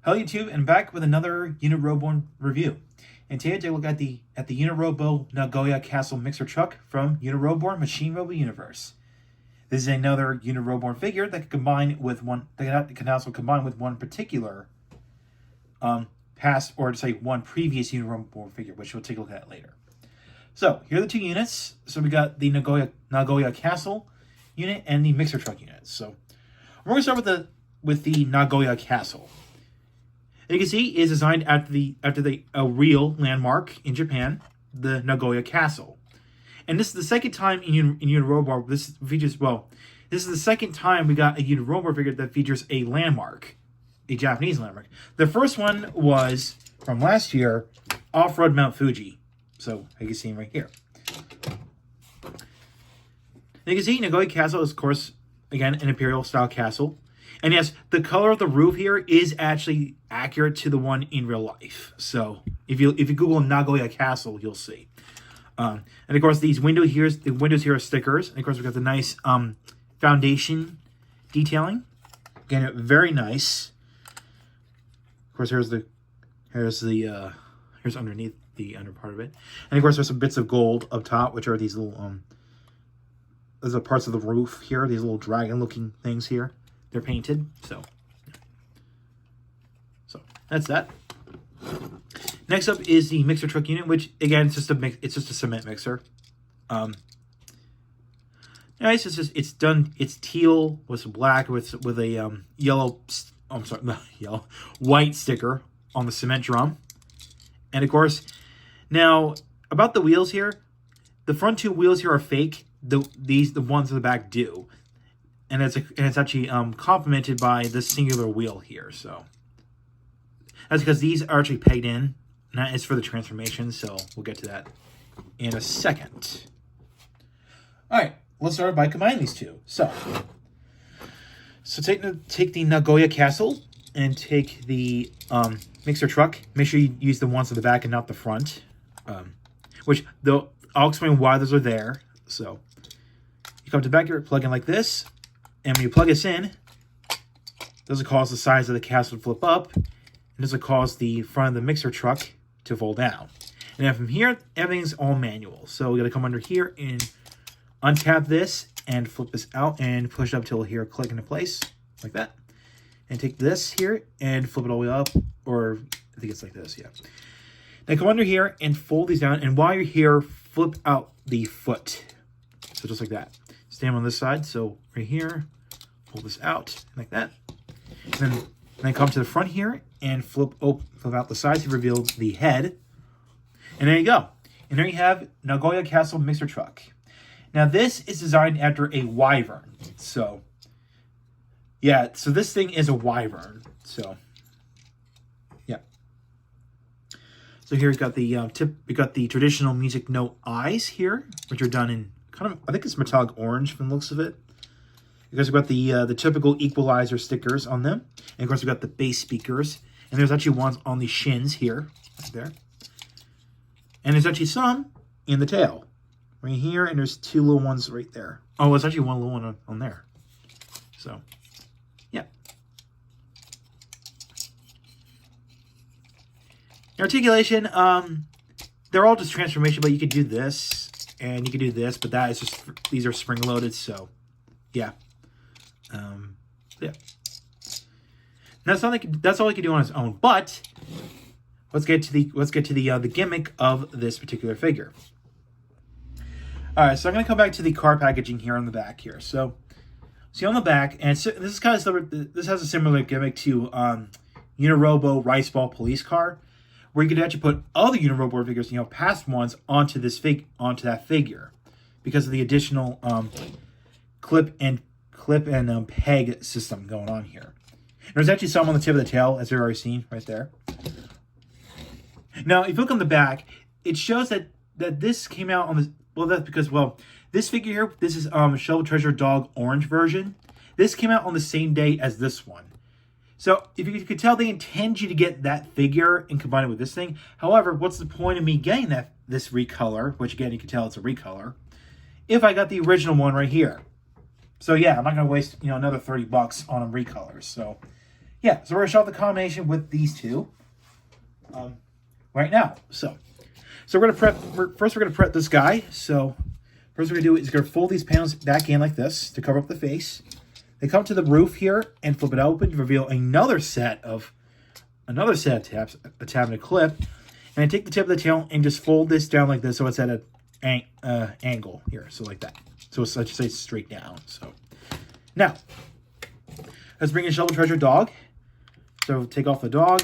Hello YouTube, and back with another Unitroborn review. And today I take a look at the Unitrobo Nagoya CastleMixerTruck from Unitroborn Machine Robo Universe. This is another Unitroborn figure that can combine with one that can also combine with one particular past, or to say one previous Unitroborn figure, which we'll take a look at later. So here are the two units. So we got the Nagoya Castle unit and the Mixer Truck unit. So we're going to start with the Nagoya Castle. You can see is designed after a real landmark in Japan, the Nagoya Castle. And this is the second time in Unitrobo this features, well, this is the second time we got a Unitrobo figure that features a landmark, a Japanese landmark. The first one was from last year, Off-Road Mount Fuji. So you can see him right here. And you can see Nagoya Castle is, of course, again, an imperial style castle. And yes, the color of the roof here is actually accurate to the one in real life. So if you Google Nagoya Castle, you'll see. And of course, the windows here are stickers. And of course, we've got the nice foundation detailing. Again, very nice. Of course, here's underneath the under part of it. And of course, there's some bits of gold up top, which are these little those are parts of the roof here. These little dragon-looking things here. They're painted, so that's that. Next up is the Mixer Truck unit, which again it's just a cement mixer. Nice. It's done. It's teal with some black with a yellow. I'm sorry, not yellow, white sticker on the cement drum, and of course, now about the wheels here, the front two wheels here are fake. The ones in the back do. And it's actually complemented by this singular wheel here. So that's because these are actually pegged in. And that is for the transformation. So we'll get to that in a second. All right, let's start by combining these two. So take the Nagoya Castle and take the Mixer Truck. Make sure you use the ones at the back and not the front. I'll explain why those are there. So you come to the back here, plug in like this. And when you plug this in, this will cause the sides of the castle to flip up. And this will cause the front of the Mixer Truck to fold down. And then from here, everything's all manual. So we got to come under here and untap this and flip this out and push it up till here, click into place like that. And take this here and flip it all the way up, or I think it's like this, yeah. Then come under here and fold these down. And while you're here, flip out the foot. So just like that. Stand on this side, so right here, pull this out like that. And then come to the front here and flip out the sides to reveal the head. And there you go. And there you have Nagoya Castle Mixer Truck. Now this is designed after a wyvern. So yeah, so this thing is a wyvern. So yeah. So here we got the traditional music note eyes here, which are done in kind of, I think it's metallic orange from the looks of it. Because we've got the typical equalizer stickers on them. And of course we've got the bass speakers. And there's actually ones on the shins here, right there. And there's actually some in the tail. Right here, and there's two little ones right there. Oh, there's actually one little one on there. So, yeah. Articulation, they're all just transformation, but you could do this. And you can do this, but that is just, these are spring-loaded, so, yeah. Yeah. That's all he can do on his own, but let's get to the gimmick of this particular figure. All right, so I'm going to come back to the car packaging here on the back here. So, see on the back, and this is kind of similar, this has a similar gimmick to Unitrobo Rice Ball Police Car, where you could actually put other Unitrobo figures, past ones onto that figure, because of the additional clip and peg system going on here. And there's actually some on the tip of the tail, as we've already seen right there. Now, if you look on the back, it shows that this came out on the, well, that's because, well, this figure here, this is Shovel Treasure Dog Orange version. This came out on the same day as this one. So, if you could tell, they intend you to get that figure and combine it with this thing. However, what's the point of me getting this recolor, which again, you can tell it's a recolor, if I got the original one right here? So, yeah, I'm not going to waste, another $30 on them recolors. So, yeah, so we're going to show off the combination with these two right now. So we're going to prep, first we're going to prep this guy. So first we're going to do is going to fold these panels back in like this to cover up the face. They come to the roof here and flip it open to reveal another set of tabs, a tab and a clip. And I take the tip of the tail and just fold this down like this so it's at an angle here, so like that. So it's, let's just say, straight down. So now, let's bring in Shovel Treasure Dog. So take off the dog,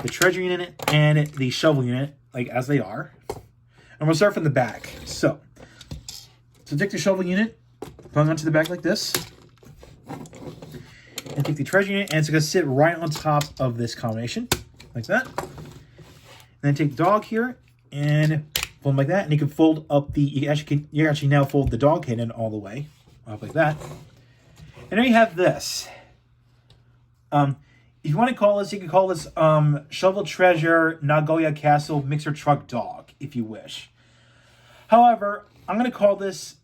the treasure unit, and the shovel unit, like as they are. And we'll start from the back. So take the shovel unit, plug onto the back like this. And take the treasure unit, and it's going to sit right on top of this combination, like that. And then take the dog here, and fold them like that. And you can fold up the, you actually now fold the dog head in all the way, up like that. And then you have this. If you want to call this, you can call this Shovel Treasure NagoyaCastleMixerTruck Dog, if you wish. However, I'm going to call this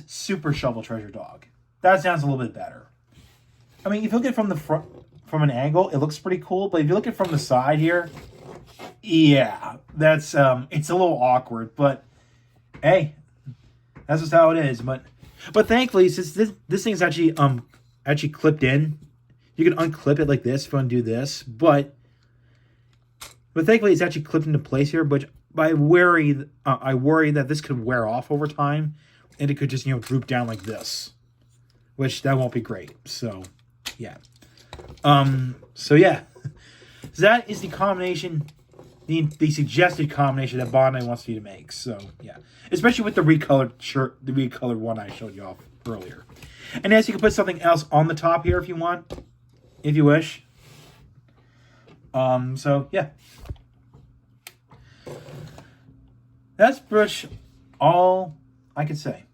Super Shovel Treasure Dog. That sounds a little bit better. I mean, if you look at it from the front, from an angle, it looks pretty cool. But if you look at it from the side here, yeah, that's it's a little awkward. But hey, that's just how it is. But thankfully, since this thing's actually clipped in, you can unclip it like this if you want to do this. But thankfully, it's actually clipped into place here. But I worry that this could wear off over time, and it could just droop down like this, which that won't be great. So yeah. So yeah. So that is the combination, the suggested combination that Bandai wants you to make. So yeah. Especially with the recolored shirt, the recolored one I showed you off earlier. And yes, you can put something else on the top here if you want, if you wish. So yeah. That's pretty much all I could say.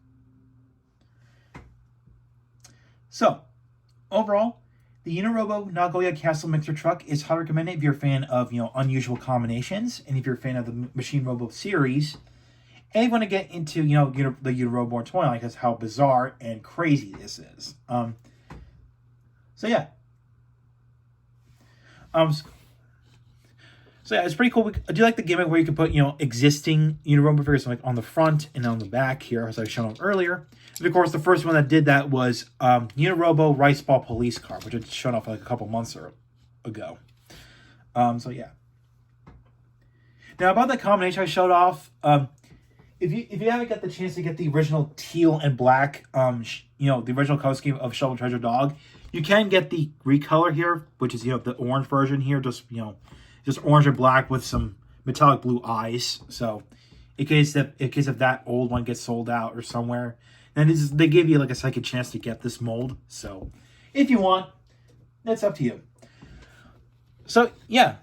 So, overall, the Unitrobo Nagoya Castle Mixer Truck is highly recommended if you're a fan of unusual combinations, and if you're a fan of the Machine Robo series, and you want to get into the Unitroborn toy line because how bizarre and crazy this is. So yeah. So yeah, it's pretty cool. I do like the gimmick where you can put existing Unitrobo figures like on the front and on the back here, as I showed earlier. And of course, the first one that did that was Unitrobo Rice Ball Police Car, which I showed off like a couple months ago. So yeah. Now about that combination I showed off, if you haven't got the chance to get the original teal and black, the original color scheme of Shovel Treasure Dog, you can get the recolor here, which is the orange version here, just orange and black with some metallic blue eyes. So in case if that old one gets sold out or somewhere, then they give you like a second chance to get this mold. So if you want, that's up to you. So yeah.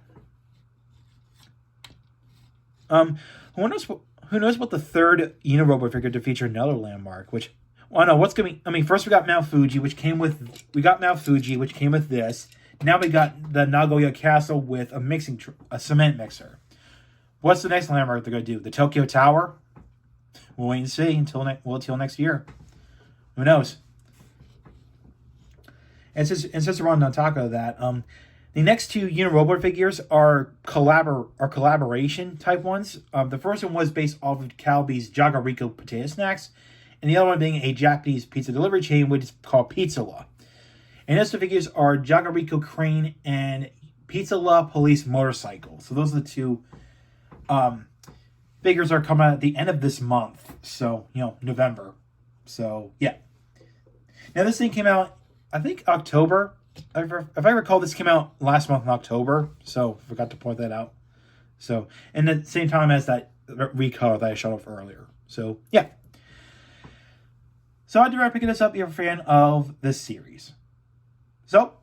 Who knows about the third Unitrobo figure to feature another landmark, which I don't know what's gonna be. I mean, first we got Mount Fuji, which came with this. Now we got the Nagoya Castle with a cement mixer. What's the next landmark they're gonna do? The Tokyo Tower? We'll wait and see until next year. Who knows? And since we're on Nantaka, that the next two Unitrobo figures are collaboration type ones. The first one was based off of Calbee's Jagariko potato snacks, and the other one being a Japanese pizza delivery chain, which is called Pizza-La. And those two figures are Jagariko Crane and Pizza-La Police Motorcycle. So those are the two figures are coming out at the end of this month. So, November. So, yeah. Now, this thing came out, I think, October. If I recall, this came out last month in October. So, forgot to point that out. So, and at the same time as that recolor that I showed off earlier. So, yeah. So, I'd recommend picking this up if you're a fan of this series. So,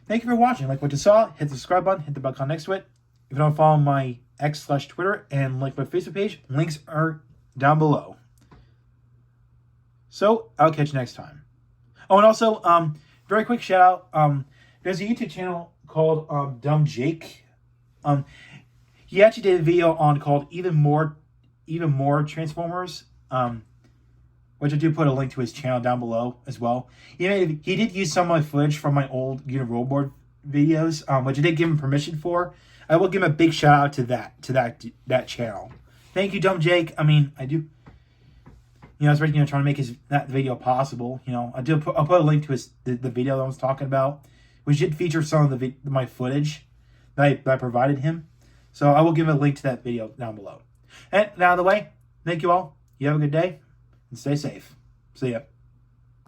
thank you for watching. Like what you saw, hit the subscribe button, hit the bell icon next to it. If you don't follow my X/Twitter and like my Facebook page, links are down below. So, I'll catch you next time. Oh, and also, very quick shout out. There's a YouTube channel called dumbjake. He actually did a video on called Even More Transformers. Which I do put a link to his channel down below as well. He did use some of my footage from my old Unitroborn videos, which I did give him permission for. I will give him a big shout out to that channel. Thank you, Dumb Jake. I mean, I do. I was trying to make that video possible. I'll put a link to the video that I was talking about, which did feature some of my footage that I provided him. So I will give a link to that video down below. And now out of the way, thank you all. You have a good day and stay safe. See ya.